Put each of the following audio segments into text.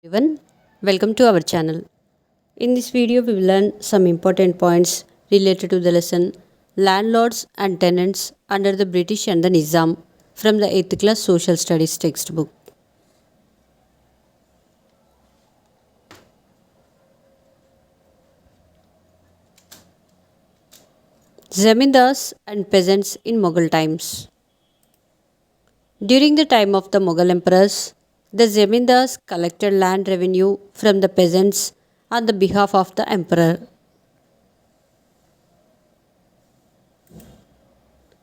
Everyone, welcome to our channel. In this video, we will learn some important points related to the lesson Landlords and Tenants under the British and the Nizam from the 8th class Social Studies textbook. Zamindars and peasants in Mughal times. During the time of the Mughal emperors, the zamindars collected land revenue from the peasants on the behalf of the emperor.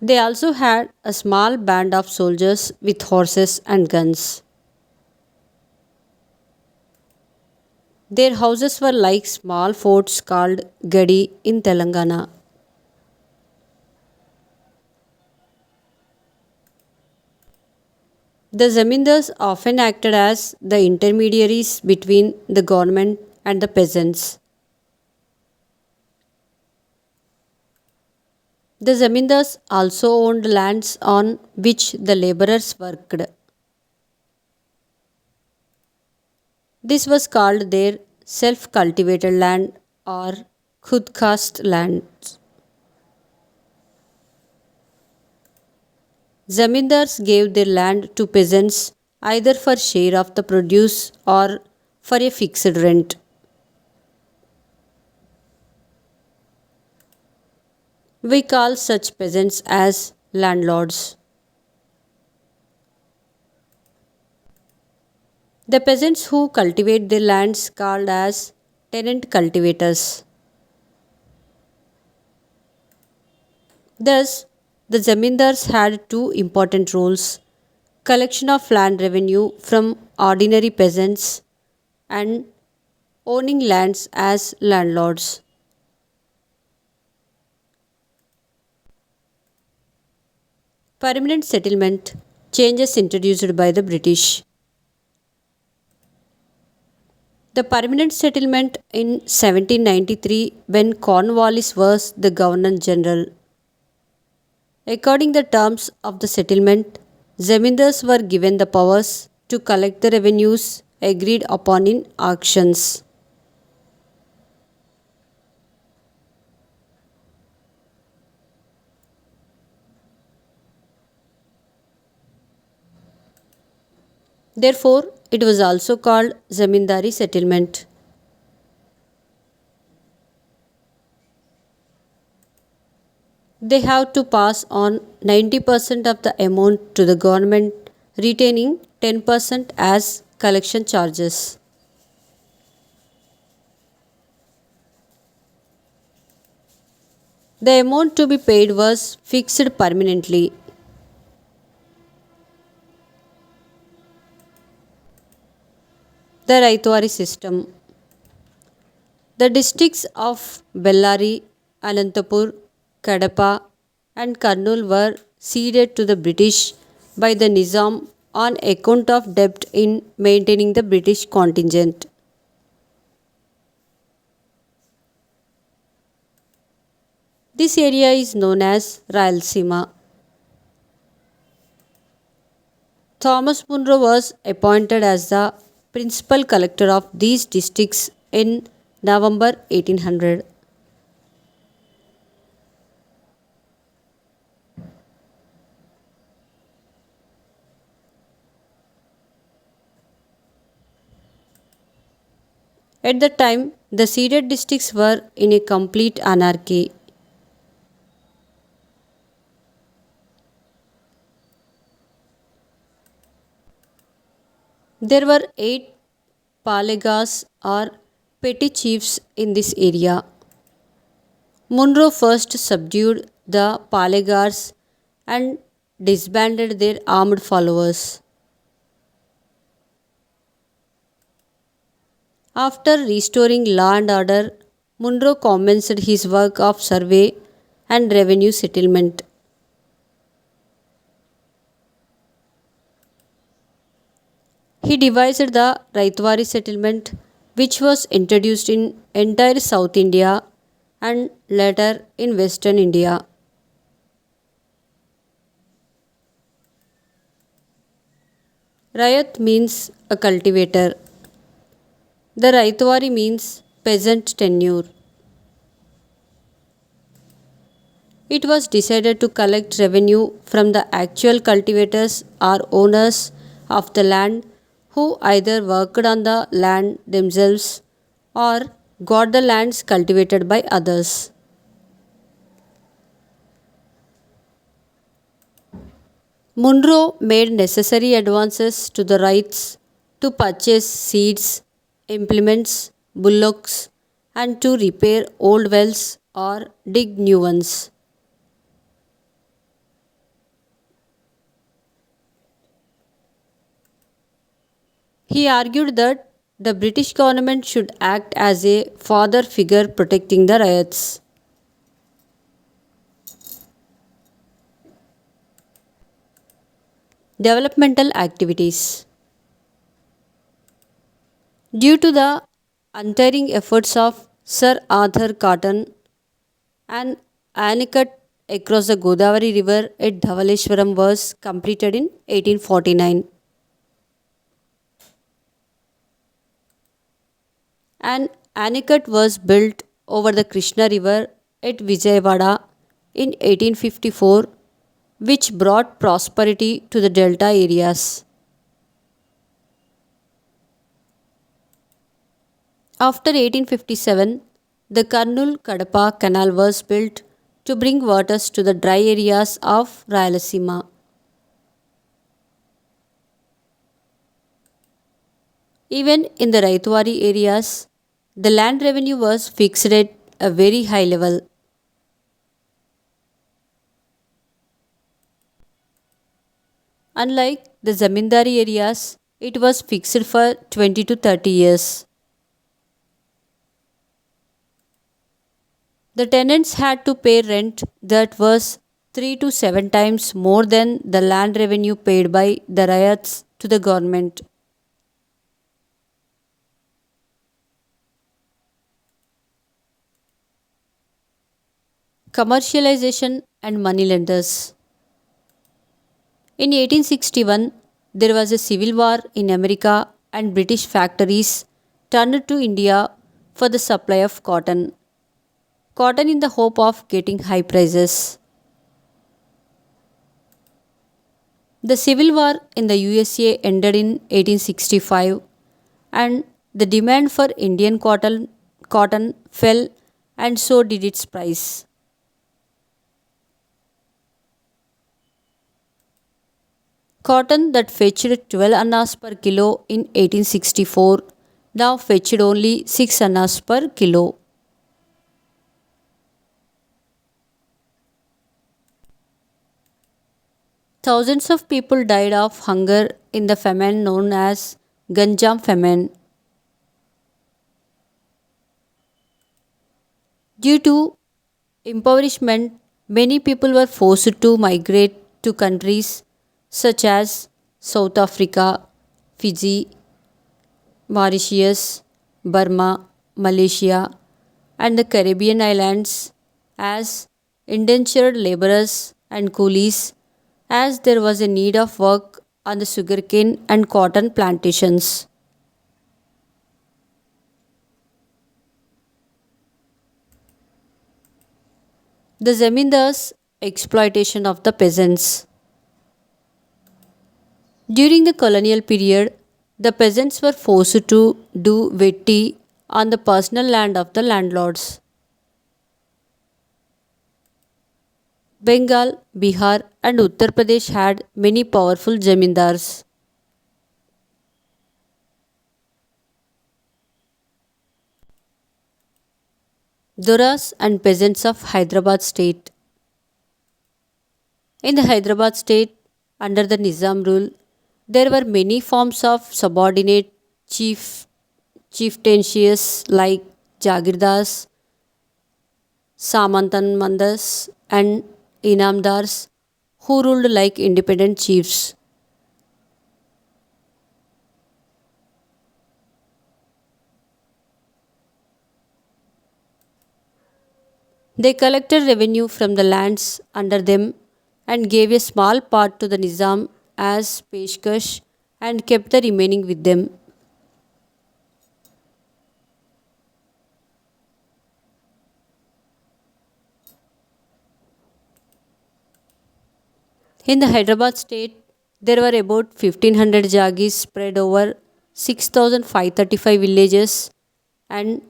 They also had a small band of soldiers with horses and guns. Their houses were like small forts called Gadi in Telangana. The zamindars often acted as the intermediaries between the government and the peasants. The zamindars also owned lands on which the laborers worked. This was called their self cultivated land or khudkast lands. Zamindars gave their land to peasants either for share of the produce or for a fixed rent. We call such peasants as landlords. The peasants who cultivate their lands called as tenant cultivators. Thus, the zamindars had two important roles collection of land revenue from ordinary peasants and owning lands as landlords. Permanent settlement changes introduced by the British. The permanent settlement in 1793 when Cornwallis was the Governor General. According to the terms of the settlement, zamindars were given the powers to collect the revenues agreed upon in auctions. Therefore, it was also called zamindari settlement. They have to pass on 90% of the amount to the government, retaining 10% as collection charges. The amount to be paid was fixed permanently. The Raitwari system. The districts of Bellary, Anantapur, Kadapa, and Kurnool were ceded to the British by the Nizam on account of debt in maintaining the British contingent. This area is known as Rayalaseema. Thomas Munro was appointed as the principal collector of these districts in November 1800. At the time, the ceded districts were in a complete anarchy. There were 8 Palegas or petty chiefs in this area. Munro first subdued the Palegars and disbanded their armed followers. After restoring law and order, Munro commenced his work of survey and revenue settlement. He devised the Raitwari settlement, which was introduced in entire South India and later in Western India. Rayat means a cultivator. The Raitwari means peasant tenure. It was decided to collect revenue from the actual cultivators or owners of the land who either worked on the land themselves or got the lands cultivated by others. Munro made necessary advances to the rights to purchase seeds, implements, bullocks, and to repair old wells or dig new ones. He argued that the British government should act as a father figure protecting the riots. Developmental activities. Due to the untiring efforts of Sir Arthur Cotton, an anicut across the Godavari River at Dhavaleshwaram was completed in 1849. An anicut was built over the Krishna River at Vijayawada in 1854, which brought prosperity to the delta areas. After 1857, the Karnool Kadapa Canal was built to bring waters to the dry areas of Rayalaseema. Even in the Raitwari areas, the land revenue was fixed at a very high level. Unlike the Zamindari areas, it was fixed for 20 to 30 years. The tenants had to pay rent that was 3 to 7 times more than the land revenue paid by the ryots to the government. Commercialization and moneylenders. In 1861, there was a civil war in America and British factories turned to India for the supply of cotton in the hope of getting high prices. The Civil War in the USA ended in 1865 and the demand for cotton fell and so did its price. Cotton that fetched 12 annas per kilo in 1864 now fetched only 6 annas per kilo. Thousands of people died of hunger in the famine known as Ganjam famine. Due to impoverishment, many people were forced to migrate to countries such as South Africa, Fiji, Mauritius, Burma, Malaysia, and the Caribbean islands as indentured laborers and coolies, as there was a need of work on the sugarcane and cotton plantations. The Zamindars' exploitation of the peasants. During the colonial period, the peasants were forced to do vetti on the personal land of the landlords. Bengal, Bihar, and Uttar Pradesh had many powerful zamindars. Doras and peasants of Hyderabad state. In the Hyderabad state, under the Nizam rule, there were many forms of subordinate chief chieftaincies like Jagirdars, Samantanmandas, and Inamdars who ruled like independent chiefs. They collected revenue from the lands under them and gave a small part to the Nizam as peshkash and kept the remaining with them. In the Hyderabad state, there were about 1500 Jagis spread over 6535 villages and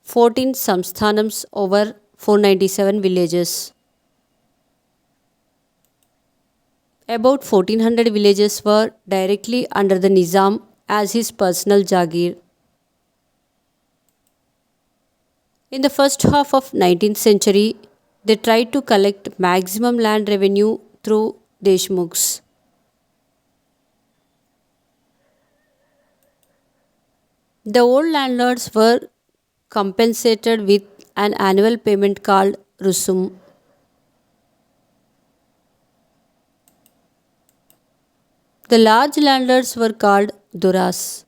14 Samsthanams over 497 villages. About 1400 villages were directly under the Nizam as his personal Jagir. In the first half of 19th century, they tried to collect maximum land revenue through Deshmukhs. The old landlords were compensated with an annual payment called Rusum. The large landlords were called Duras.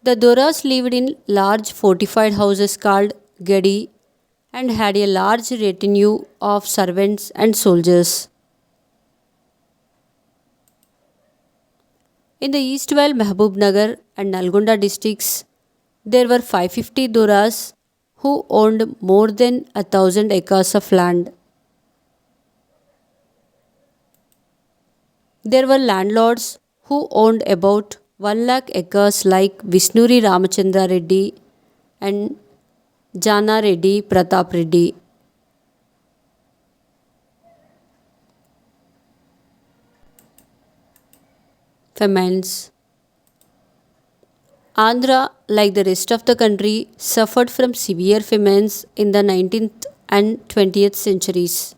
The Duras lived in large fortified houses called Gadi and had a large retinue of servants and soldiers. In the Eastwell, Mahbubnagar, and Nalgonda districts, there were 550 Duras who owned more than 1,000 acres of land. There were landlords who owned about 1 lakh acres like Visnuri Ramachandra Reddy and Jana Reddy Pratap Reddy. Famines. Andhra, like the rest of the country, suffered from severe famines in the 19th and 20th centuries.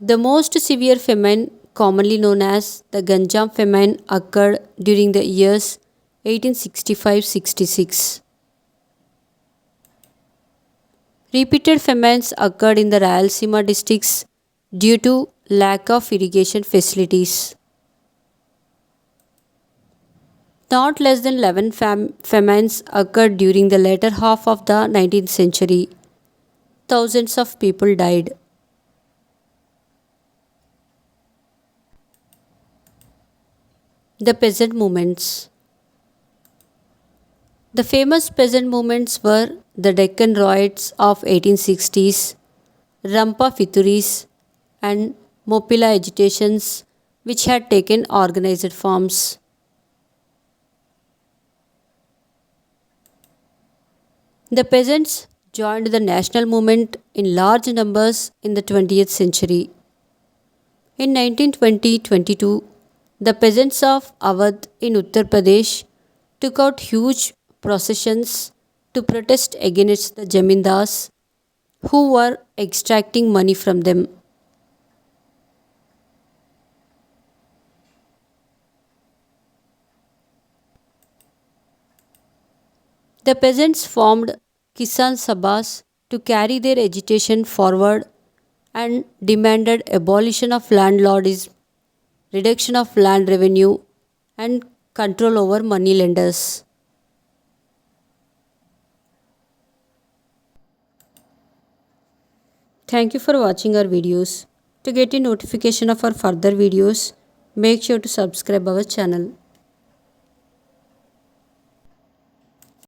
The most severe famine, commonly known as the Ganjam famine, occurred during the years 1865-66. Repeated famines occurred in the Rayalaseema districts due to lack of irrigation facilities. Not less than 11 famines occurred during the latter half of the 19th century. Thousands of people died. The peasant movements. The famous peasant movements were the Deccan Riots of 1860s, Rampa Fituris, and Mopila agitations, which had taken organized forms. The peasants joined the national movement in large numbers in the 20th century. In 1920-22, the peasants of Awadh in Uttar Pradesh took out huge processions to protest against the Jamindars who were extracting money from them. The peasants formed Kisan Sabhas to carry their agitation forward and demanded abolition of landlordism, reduction of land revenue, and control over money lenders. Thank you for watching our videos. To get a notification of our further videos, make sure to subscribe our channel.